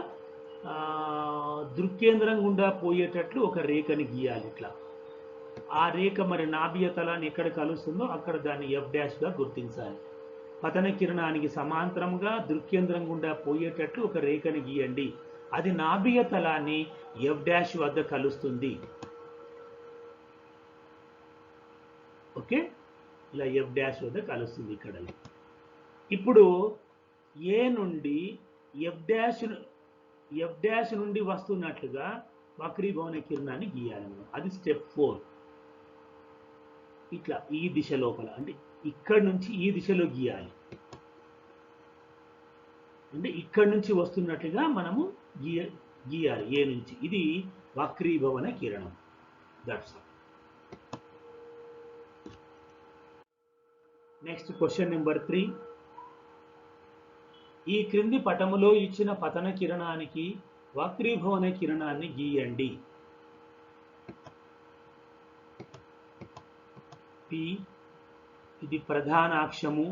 దృక్కేంద్రం గుండా పోయేటట్లు ఒక రేఖని గీయాలి. ఇట్లా ఆ రేఖ మరి నాభీయ తలాన్ని ఎక్కడ కలుస్తుందో అక్కడ దాన్ని ఎఫ్ డాష్గా గుర్తించాలి. పతన కిరణానికి సమాంతరంగా దృక్కేంద్రం గుండా పోయేటట్లు ఒక రేఖని గీయండి. అది నాభీయ తలాన్ని ఎఫ్ డాష్ వద్ద కలుస్తుంది. ఓకే, ఇలా ఎఫ్ డాష్ వద్ద కలుస్తుంది ఇక్కడ. ఇప్పుడు ఏ నుండి ఎఫ్ డాష్ నుండి వస్తున్నట్లుగా వక్రీభవన కిరణాన్ని గీయాలి మనం. అది స్టెప్ 4. ఇట్లా ఈ దిశ లోపల అంటే ఇక్కడ నుంచి ఈ దిశలో గీయాలి. అంటే ఇక్కడ నుంచి వస్తున్నట్లుగా మనము గీయాలి ఏ నుంచి. ఇది వక్రీభవన కిరణం. That's all. Next question number 3. ఈ క్రింది పటములో ఇచ్చిన పతన కిరణానికి వక్రీభవన కిరణాన్ని గీయండి. పి ఇది ప్రధాన అక్షము,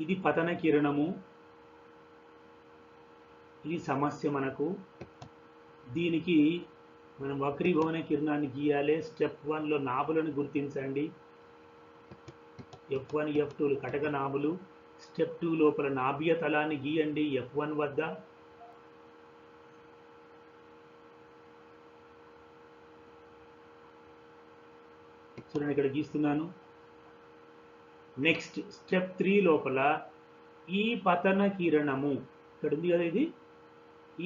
ఇది పతన కిరణము, ఇది సమస్య మనకు. దీనికి మనం వక్రీభవన కిరణాన్ని గీయాలి. స్టెప్ 1లో నాభులను గుర్తించండి. F1 F2లు కటక నాభులు. స్టెప్ 2 లోపల నాభీయ తలాన్ని గీయండి F1 వద్ద. చూడండి ఇక్కడ గీస్తున్నాను. నెక్స్ట్ స్టెప్ 3 లోపల ఈ పతన కిరణము ఇక్కడ ఉంది కదా, ఇది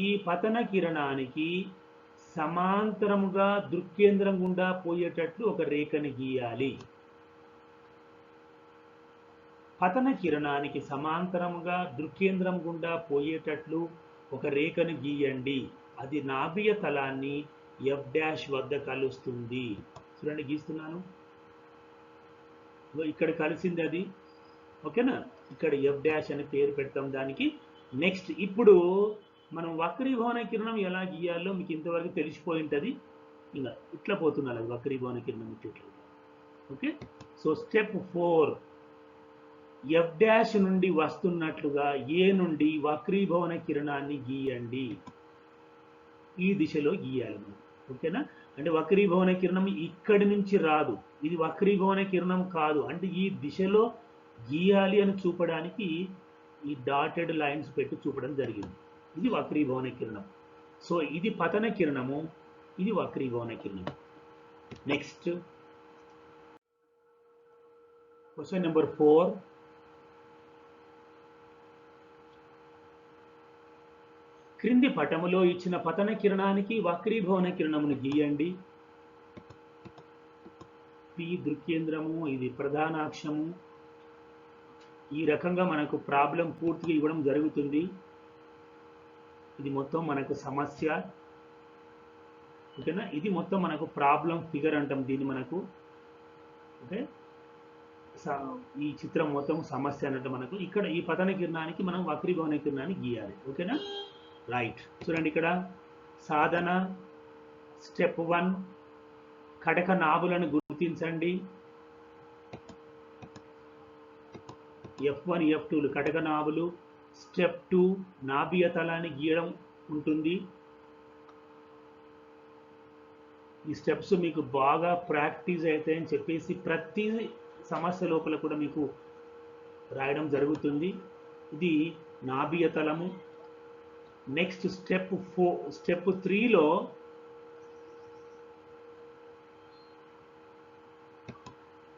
ఈ పతన కిరణానికి సమాంతరముగా దృక్కేంద్రం గుండా పోయేటట్లు ఒక రేఖని గీయాలి. పతన కిరణానికి సమాంతరముగా దృక్కేంద్రం గుండా పోయేటట్లు ఒక రేఖను గీయండి. అది నాభీయ తలాన్ని ఎఫ్ డాష్ వద్ద కలుస్తుంది. చూడండి గీస్తున్నాను. ఇక్కడ కలిసింది అది. ఓకేనా? ఇక్కడ ఎఫ్ డాష్ అని పేరు పెడతాం దానికి. నెక్స్ట్ ఇప్పుడు మనం వక్రీభవన కిరణం ఎలా గీయాలో మీకు ఇంతవరకు తెలిసిపోయి ఉంటుంది. ఇలా ఇట్లా పోతున్నారు అది వక్రీభవన కిరణం ఇట్లా. Okay, so step 4 F dash నుండి వస్తున్నట్లుగా ఏ నుండి వక్రీభవన కిరణాన్ని గీయండి. ఈ దిశలో గీయాలి మనం. ఓకేనా? అంటే వక్రీభవన కిరణం ఇక్కడి నుంచి రాదు, ఇది వక్రీభవన కిరణం కాదు, అంటే ఈ దిశలో గీయాలి అని చూపడానికి ఈ డాటెడ్ లైన్స్ పెట్టి చూపడం జరిగింది. ఇది వక్రీభవన కిరణం. సో ఇది పతన కిరణము, ఇది వక్రీభవన కిరణం. Next question number 4. క్రింది పటములో ఇచ్చిన పతన కిరణానికి వక్రీభవన కిరణమును గీయండి. పి దృక్కేంద్రము, ఇది ప్రధానాక్షము. ఈ రకంగా మనకు ప్రాబ్లం పూర్తిగా ఇవ్వడం జరుగుతుంది. ఇది మొత్తం మనకు సమస్య, ఓకేనా. ఇది మొత్తం మనకు ప్రాబ్లం ఫిగర్ అంటాం దీన్ని మనకు, ఓకే. ఈ చిత్రం మొత్తం సమస్య అన్నట్టు మనకు. ఇక్కడ ఈ పతన కిరణానికి మనం వక్రీభవన కిరణాన్ని గీయాలి, ఓకేనా. రైట్, చూడండి ఇక్కడ సాధన స్టెప్ 1 కటక నాభులను గుర్తించండి. F1 F2లు కటక నాభులు. స్టెప్ 2 నాభియ తలాన్ని గీయడం ఉంటుంది. ఈ స్టెప్స్ మీకు బాగా ప్రాక్టీస్ అవుతాయని చెప్పేసి ప్రతి సమస్య లోపల కూడా మీకు రాయడం జరుగుతుంది. ఇది నాభియ తలము. నెక్స్ట్ స్టెప్ 3లో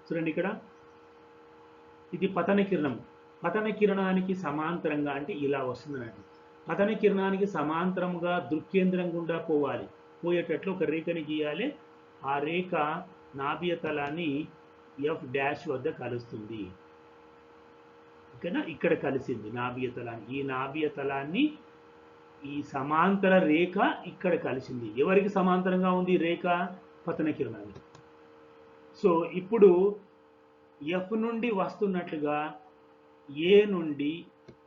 చూడండి ఇక్కడ ఇది పతన కిరణం. పతన కిరణానికి సమాంతరంగా అంటే ఇలా వస్తుందన్నట్టు. పతన కిరణానికి సమాంతరంగా దృక్కేంద్రం గుండా పోయేటట్లు ఒక రేఖని గీయాలి. ఆ రేఖ నాభియ తలాన్ని F' వద్ద కలుస్తుంది, ఓకేనా. ఇక్కడ కలిసింది నాభియ తలాన్ని. ఈ నాభియ తలాన్ని ఈ సమాంతర రేఖ ఇక్కడ కలిసింది. ఎవరికి సమాంతరంగా ఉంది రేఖ? పతన కిరణానికి. సో ఇప్పుడు F నుండి వస్తున్నట్లుగా A నుండి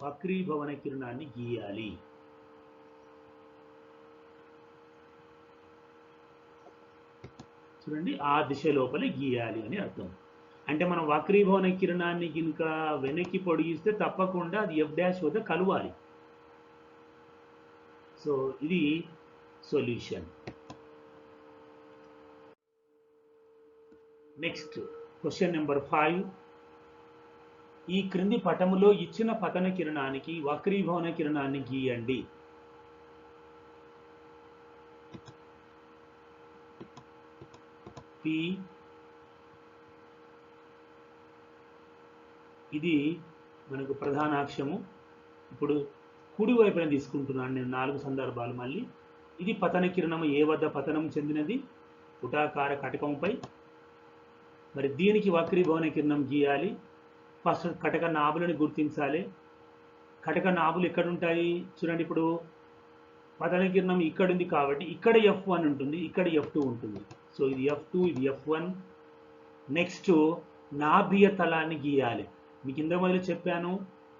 వక్రీభవన కిరణాన్ని గీయాలి. చూడండి, ఆ దిశ లోపల గీయాలి అని అర్థం. అంటే మనం వక్రీభవన కిరణాన్ని కనుక వెనక్కి పొడిగిస్తే తప్పకుండా అది F' వద్ద కలవాలి. సో ఇది సొల్యూషన్. Next question number 5. ఈ క్రింది పటములో ఇచ్చిన పతన కిరణానికి వక్రీభవన కిరణాన్ని గీయండి. P ఇది మనకు ప్రధానాక్షము. ఇప్పుడు కుడి వైపున తీసుకుంటున్నాను నేను 4 సందర్భాలు మళ్ళీ. ఇది పతన కిరణము ఏ వద్ద పతనం చెందినది? పుటాకార కటకంపై. మరి దీనికి వక్రీభవన కిరణం గీయాలి. ఫస్ట్ కటక నాభులను గుర్తించాలి. కటక నాభులు ఎక్కడ ఉంటాయి చూడండి. ఇప్పుడు పతన కిరణం ఇక్కడ ఉంది కాబట్టి ఇక్కడ F1 ఉంటుంది, ఇక్కడ F2 ఉంటుంది. సో ఇది F2, ఇది F1. నెక్స్ట్ నాభియ తలాన్ని గీయాలి. మీకు ఇంత మొదలు చెప్పాను,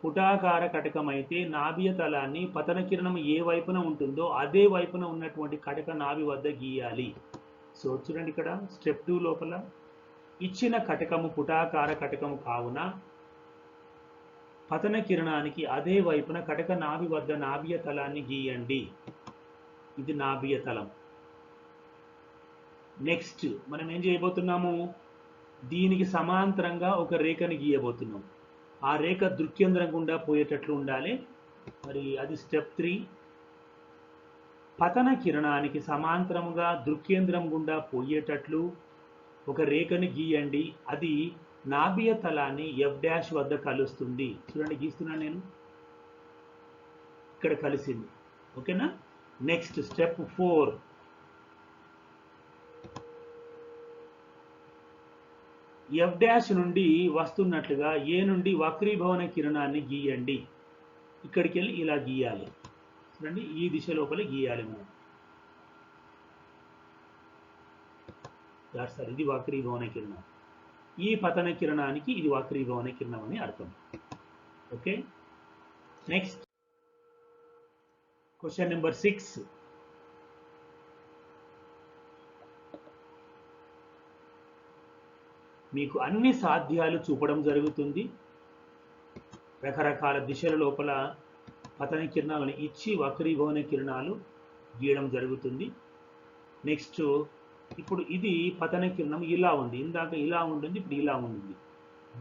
పుటాకార కటకం అయితే నాభియ తలాన్ని పతన కిరణం ఏ వైపున ఉంటుందో అదే వైపున ఉన్నటువంటి కటక నాభి వద్ద గీయాలి. సో చూడండి ఇక్కడ స్టెప్ 2 లోపల ఇచ్చిన కటకము పుటాకార కటకము కావున పతన కిరణానికి అదే వైపున కటక నాభి వద్ద నాభియ తలాన్ని గీయండి. ఇది నాభియ తలం. నెక్స్ట్ మనం ఏం చేయబోతున్నాము? దీనికి సమాంతరంగా ఒక రేఖని గీయబోతున్నాం. ఆ రేఖ దృక్కేంద్రం గుండా పోయేటట్లు ఉండాలి. మరి అది స్టెప్ 3. పతన కిరణానికి సమాంతరముగా దృక్కేంద్రం గుండా పోయేటట్లు ఒక రేఖని గీయండి. అది నాభియ తలాన్ని F' వద్ద కలుస్తుంది. చూడండి, గీస్తున్నాను నేను, ఇక్కడ కలిసింది, ఓకేనా. Next step 4. F' నుండి వస్తున్నట్లుగా A నుండి వక్రీభవన కిరణాన్ని గీయండి. ఇక్కడికి వెళ్ళి ఇలా గీయాలి. చూడండి, ఈ దిశ లోపల గీయాలి మనం. సార్ ఇది వక్రీభవన కిరణం. ఈ పతన కిరణానికి ఇది వక్రీభవన కిరణం అని అర్థం. ఓకే. Next question number 6. మీకు అన్ని సాధ్యాలు చూపడం జరుగుతుంది. రకరకాల దిశల లోపల పతన కిరణాలను ఇచ్చి వక్రీభవన కిరణాలు గీయడం జరుగుతుంది. నెక్స్ట్ ఇప్పుడు ఇది పతన కిరణం ఇలా ఉంది, ఇందాక ఇలా ఉంటుంది, ఇప్పుడు ఇలా ఉంటుంది.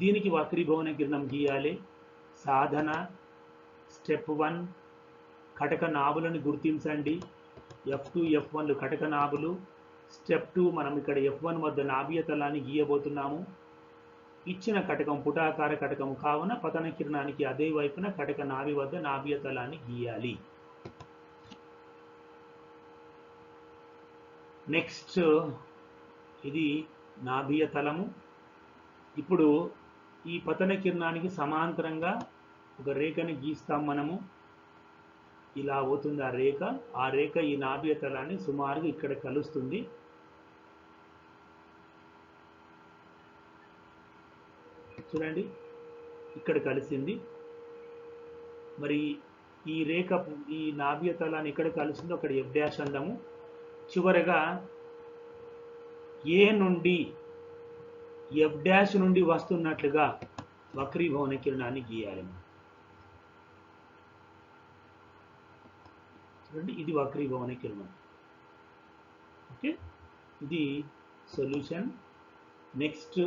దీనికి వక్రీభవన కిరణం గీయాలి. సాధన స్టెప్ 1 కటక నాభులను గుర్తించండి. F2 F1లు కటక నాభులు. స్టెప్ 2 మనం ఇక్కడ F1 వద్ద నాభీయ తలాన్ని గీయబోతున్నాము. ఇచ్చిన కటకం పుటాకార కటకం కావున పతన కిరణానికి అదే వైపున కటక నాభి వద్ద నాభీయ తలాన్ని గీయాలి. నెక్స్ట్ ఇది నాభీయ తలము. ఇప్పుడు ఈ పతన కిరణానికి సమాంతరంగా ఒక రేఖని గీస్తాం మనము. ఇలా అవుతుంది ఆ రేఖ ఈ నాభీయ తలాన్ని సుమారుగా ఇక్కడ కలుస్తుంది. చూడండి ఇక్కడ కలిసింది. మరి ఈ రేఖ ఈ నాభీయ తలాన్ని ఎక్కడ కలిసిందో అక్కడ ఎఫ్ డాష్ అందాము. చివరగా ఏ నుండి ఎఫ్ డాష్ నుండి వస్తున్నట్లుగా వక్రీభవన కిరణాన్ని గీయాలి. చూడండి ఇది వక్రీభవన కిరణం. ఓకే, ఇది solution. Next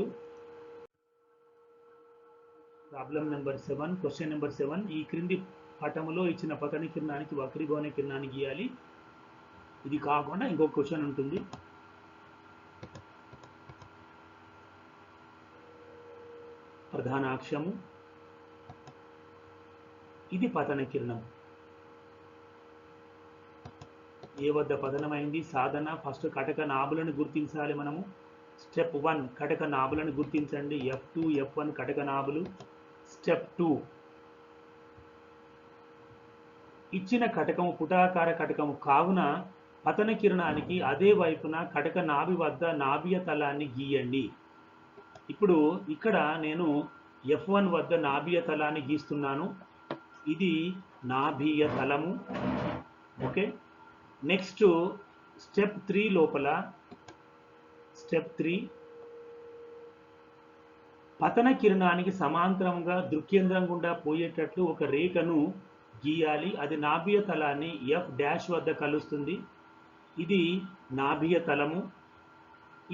problem number 7, question number 7. ఈ క్రింది పటములో ఇచ్చిన పతన కిరణానికి వక్రీభవన కిరణాన్ని గీయాలి. ఇది కాకుండా ఇంకొక క్వశ్చన్ ఉంటుంది. ప్రధాన అక్షము, ఇది పతన కిరణం. ఏ వద్ద పతనమైంది? సాధన ఫస్ట్ కటక నాభులను గుర్తించాలి మనము. స్టెప్ 1 కటక నాభులను గుర్తించండి. F2 F1 కటక నాభులు. స్టెప్ 2 ఇచ్చిన కటకము పుటాకార కటకము కావున పతన కిరణానికి అదే వైపున కటక నాభి వద్ద నాభీయ తలాన్ని గీయండి. ఇప్పుడు ఇక్కడ నేను F1 వద్ద నాభీయ తలాన్ని గీస్తున్నాను. ఇది నాభీయ తలము. ఓకే, నెక్స్ట్ స్టెప్ 3 లోపల స్టెప్ 3 పతన కిరణానికి సమాంతరంగా దృక్కేంద్రం గుండా పోయేటట్లు ఒక రేఖను గీయాలి. అది నాభీయ తలాన్ని ఎఫ్ డాష్ వద్ద కలుస్తుంది. ఇది నాభీయ తలము.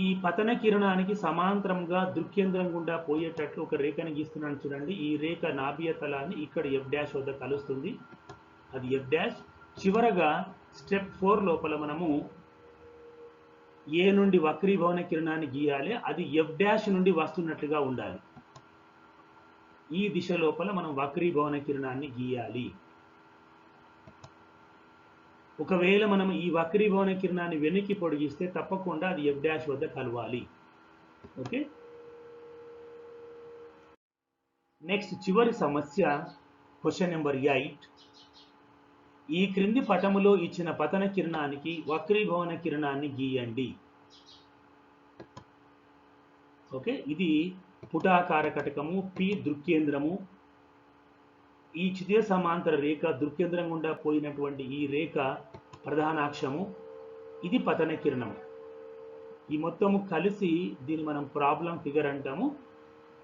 ఈ పతన కిరణానికి సమాంతరంగా దృక్కేంద్రం గుండా పోయేటట్లు ఒక రేఖను గీస్తున్నాను. చూడండి ఈ రేఖ నాభీయ తలాన్ని ఇక్కడ ఎఫ్ డాష్ వద్ద కలుస్తుంది. అది ఎఫ్ డాష్. చివరగా స్టెప్ 4 లోపల మనము ఏ నుండి వక్రీభవన కిరణాన్ని గీయాలి. అది ఎఫ్ డాష్ నుండి వస్తున్నట్లుగా ఉండాలి. ఈ దిశ లోపల మనం వక్రీభవన కిరణాన్ని గీయాలి. ఒకవేళ మనం ఈ వక్రీభవన కిరణాన్ని వెనక్కి పొడిగిస్తే తప్పకుండా అది ఎఫ్ డాష్ వద్ద కలవాలి. ఓకే, నెక్స్ట్ చివరి సమస్య క్వశ్చన్ నెంబర్ 8. ఈ క్రింది పటములో ఇచ్చిన పతన కిరణానికి వక్రీభవన కిరణాన్ని గీయండి. ఓకే, ఇది పుటాకార కటకము, పి దృక్కేంద్రము. ఈ క్షితిజ సమాంతర రేఖ దృక్కేంద్రం గుండా పోయినటువంటి ఈ రేఖ ప్రధానాక్షము. ఇది పతన కిరణము. ఈ మొత్తము కలిసి దీన్ని మనం ప్రాబ్లం ఫిగర్ అంటాము.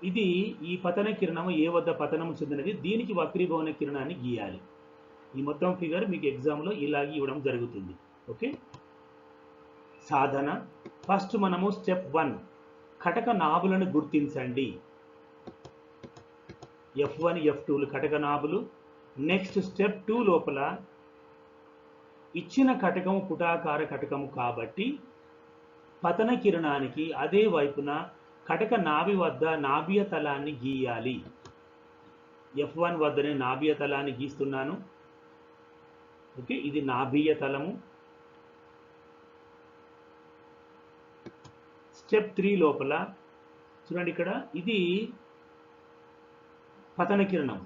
ఇది ఈ పతన కిరణము ఏ వద్ద పతనము చెందినది, దీనికి వక్రీభవన కిరణాన్ని గీయాలి. ఈ మొత్తం ఫిగర్ మీకు ఎగ్జామ్లో ఇలాగే ఇవ్వడం జరుగుతుంది. ఓకే, సాధన ఫస్ట్ మనము స్టెప్ 1 కటక నాభులను గుర్తించండి. F1 F2లు కటక నాభులు. నెక్స్ట్ స్టెప్ 2 లోపల ఇచ్చిన కటకము పుటాకార కటకము కాబట్టి పతన కిరణానికి అదే వైపున కటక నాభి వద్ద నాభీయ తలాన్ని గీయాలి. F1 వద్దనే నాభీయ తలాన్ని గీస్తున్నాను. ఓకే, ఇది నాభీయ తలము. స్టెప్ 3 లోపల చూడండి ఇక్కడ ఇది పతన కిరణం.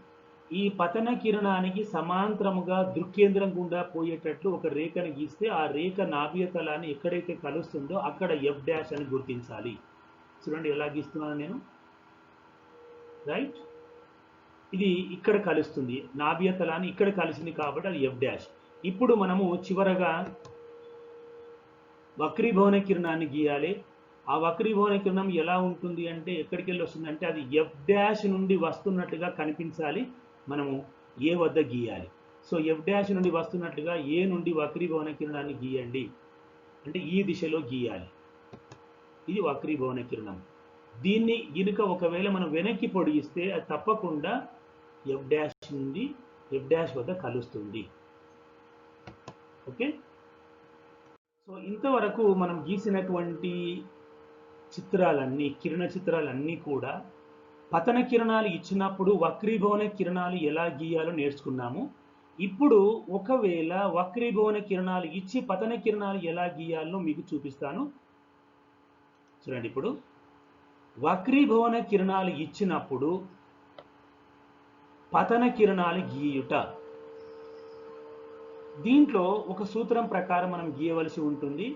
ఈ పతన కిరణానికి సమాంతరముగా దృక్కేంద్రం గుండా పోయేటట్లు ఒక రేఖను గీస్తే ఆ రేఖ నాభీయ తలాన్ని ఎక్కడైతే కలుస్తుందో అక్కడ ఎఫ్ డాష్ అని గుర్తించాలి. చూడండి ఎలా గీస్తున్నాను నేను. రైట్, ఇది ఇక్కడ కలుస్తుంది, నాభీయ తలాన్ని ఇక్కడ కలిసింది కాబట్టి అది ఎఫ్ డాష్. ఇప్పుడు మనము చివరగా వక్రీభవన కిరణాన్ని గీయాలి. ఆ వక్రీభవన కిరణం ఎలా ఉంటుంది అంటే ఎక్కడికి వెళ్ళి వస్తుందంటే అది ఎఫ్ డాష్ నుండి వస్తున్నట్లుగా కనిపించాలి. మనము ఏ వద్ద గీయాలి. సో ఎఫ్ డాష్ నుండి వస్తున్నట్లుగా ఏ నుండి వక్రీభవన కిరణాన్ని గీయండి అంటే ఈ దిశలో గీయాలి. ఇది వక్రీభవన కిరణం. దీన్ని గినుక ఒకవేళ మనం వెనక్కి పొడిగిస్తే అది తప్పకుండా ఎఫ్ డాష్ నుండి ఎఫ్ డాష్ వద్ద కలుస్తుంది. ఓకే, సో ఇంతవరకు మనం గీసినటువంటి చిత్రాలన్నీ, కిరణ చిత్రాలన్నీ కూడా పతన కిరణాలు ఇచ్చినప్పుడు వక్రీభవన కిరణాలు ఎలా గీయాలో నేర్చుకున్నాము. ఇప్పుడు ఒకవేళ వక్రీభవన కిరణాలు ఇచ్చి పతన కిరణాలు ఎలా గీయాలో మీకు చూపిస్తాను. చూడండి, ఇప్పుడు వక్రీభవన కిరణాలు ఇచ్చినప్పుడు పతన కిరణాలు గీయుట, దీంట్లో ఒక సూత్రం ప్రకారం మనం గీయవలసి ఉంటుంది.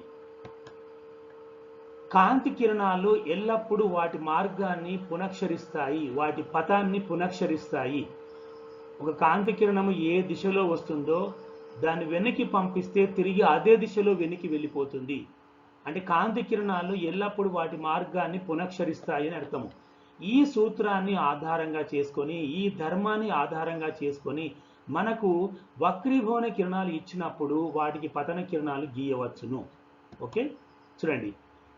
కాంతి కిరణాలు ఎల్లప్పుడూ వాటి మార్గాన్ని పునఃక్షరిస్తాయి, వాటి పథాన్ని పునఃక్షరిస్తాయి. ఒక కాంతి కిరణము ఏ దిశలో వస్తుందో దాన్ని వెనక్కి పంపిస్తే తిరిగి అదే దిశలో వెనక్కి వెళ్ళిపోతుంది. అంటే కాంతి కిరణాలు ఎల్లప్పుడూ వాటి మార్గాన్ని పునఃక్షరిస్తాయి అని అర్థము. ఈ సూత్రాన్ని ఆధారంగా చేసుకొని, ఈ ధర్మాన్ని ఆధారంగా చేసుకొని మనకు వక్రీభవన కిరణాలు ఇచ్చినప్పుడు వాటికి పతన కిరణాలు గీయవచ్చును. ఓకే, చూడండి,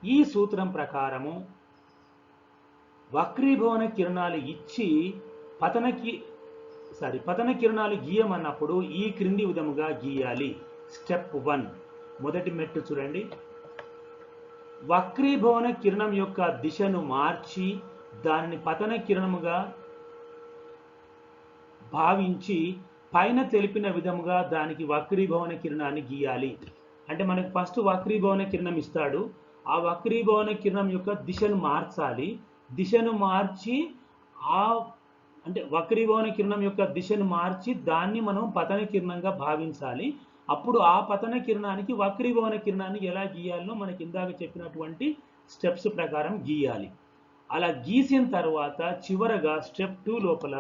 ఈ సూత్రం ప్రకారము వక్రీభవన కిరణాలు ఇచ్చి పతన కిరణాలు గీయమన్నప్పుడు ఈ క్రింది విధముగా గీయాలి. స్టెప్ 1, మొదటి మెట్టు చూడండి. వక్రీభవన కిరణం యొక్క దిశను మార్చి దానిని పతన కిరణముగా భావించి పైన తెలిపిన విధముగా దానికి వక్రీభవన కిరణాన్ని గీయాలి. అంటే మనకు ఫస్ట్ వక్రీభవన కిరణం ఇస్తాడు, ఆ వక్రీభవన కిరణం యొక్క దిశను మార్చాలి. దిశను మార్చి అంటే వక్రీభవన కిరణం యొక్క దిశను మార్చి దాన్ని మనం పతన కిరణంగా భావించాలి. అప్పుడు ఆ పతన కిరణానికి వక్రీభవన కిరణాన్ని ఎలా గీయాలో మనకి ఇందాక చెప్పినటువంటి స్టెప్స్ ప్రకారం గీయాలి. అలా గీసిన తర్వాత చివరగా స్టెప్ 2 లోపల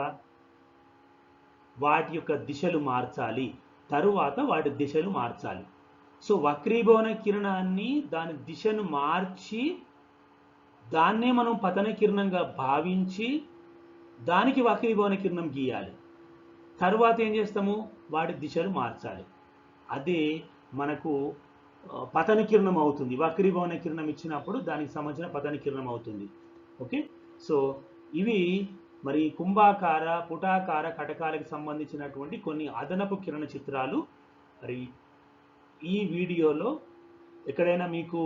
వాటి యొక్క దిశలు మార్చాలి, తరువాత వాటి దిశలు మార్చాలి. సో వక్రీభవన కిరణాన్ని దాని దిశను మార్చి దాన్నే మనం పతన కిరణంగా భావించి దానికి వక్రీభవన కిరణం గీయాలి. తరువాత ఏం చేస్తాము, వాటి దిశలు మార్చాలి. అదే మనకు పతన కిరణం అవుతుంది. వక్రీభవన కిరణం ఇచ్చినప్పుడు దానికి సంబంధించిన పతన కిరణం అవుతుంది. ఓకే, సో ఇవి మరి కుంభాకార, పుటాకార కటకాలకు సంబంధించినటువంటి కొన్ని అదనపు కిరణ చిత్రాలు. మరి ఈ వీడియోలో ఎక్కడైనా మీకు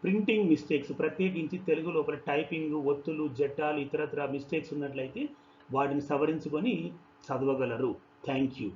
ప్రింటింగ్ మిస్టేక్స్, ప్రత్యేకించి తెలుగు లోపల టైపింగ్, ఒత్తులు, జట్టాలు, ఇతరత్ర మిస్టేక్స్ ఉన్నట్లయితే వాటిని సవరించుకొని చదవగలరు. Thank you.